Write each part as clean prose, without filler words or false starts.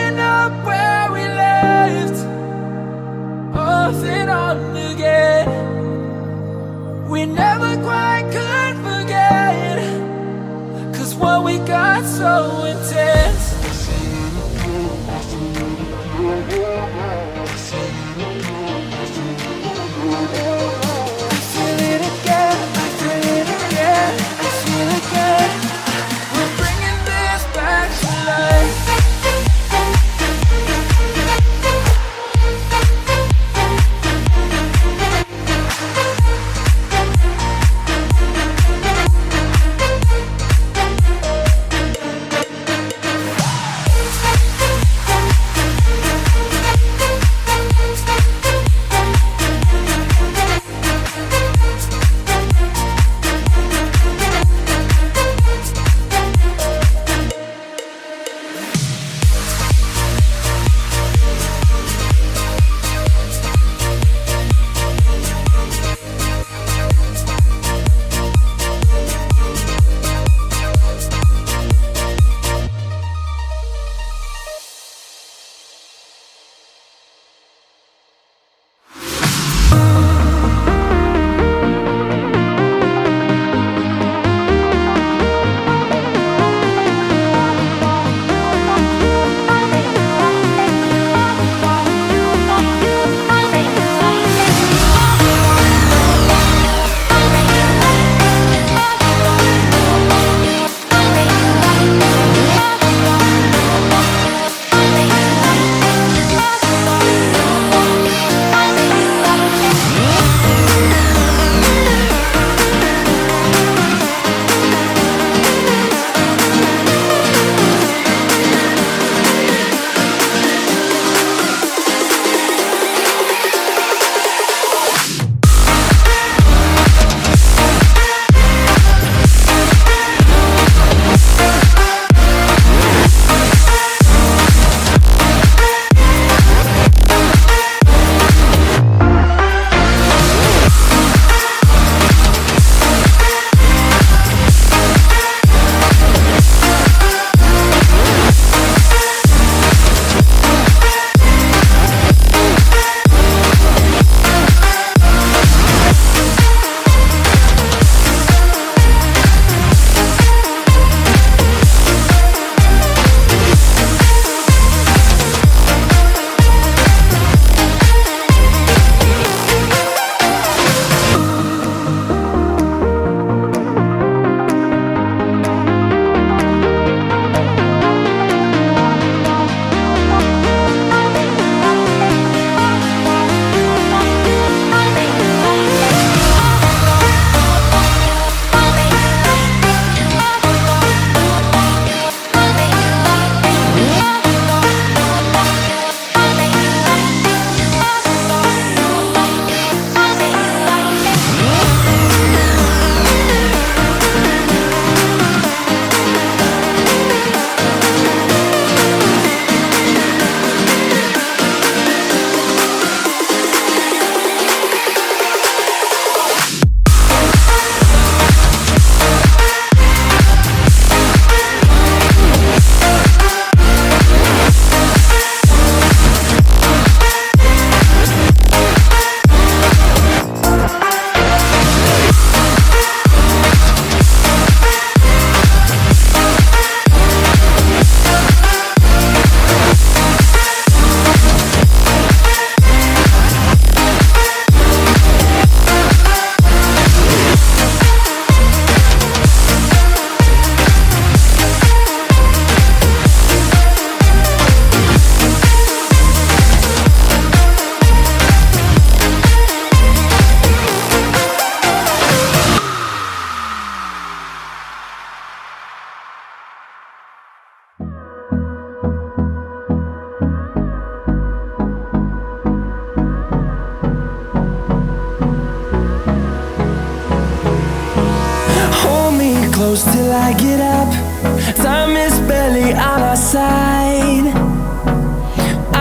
picking up where we left, off and on again. We never quite could forget, 'cause what we got so intense. I feel it again, I feel it again, I feel it again. We're bringing this back to life. close till I get up. Time is barely on our side.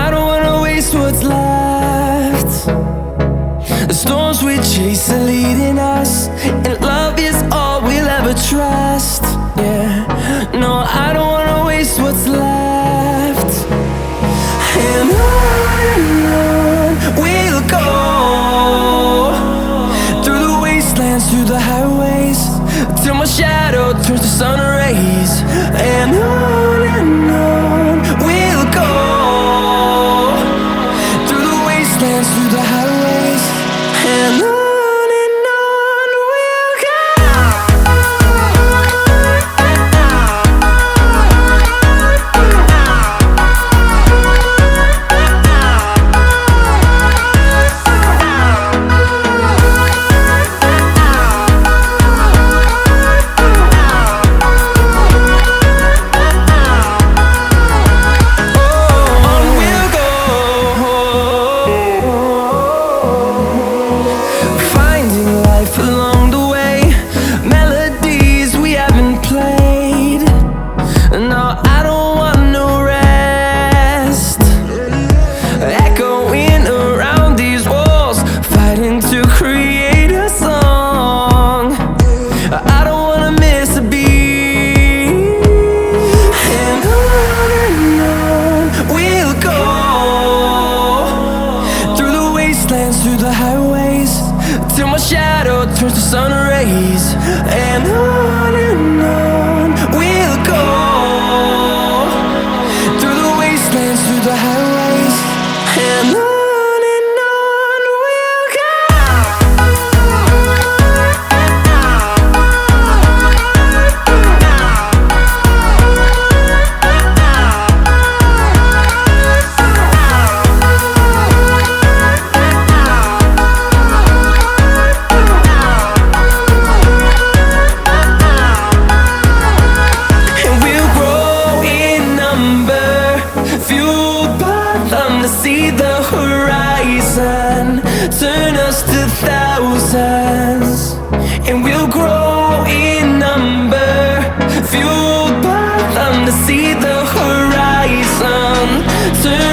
I don't wanna waste what's left. The storms we chase are leading us, and love is all we'll ever trust. Yeah, no, I don't wanna waste what's left. wastelands, through the highways, and on we'll go. Along the way, melodies we haven't played. No, I don't want no rest. Echoing around these walls, fighting to create a song. I don't wanna miss a beat. And on we'll go, through the wastelands, through the highways, till my shadow turns to sun rays. And on we'll go, through the wastelands, through the highways, and on we'll go. Fueled by them to see the horizon, turn us to thousands, and we'll grow in number. Fueled by them to see the horizon, turn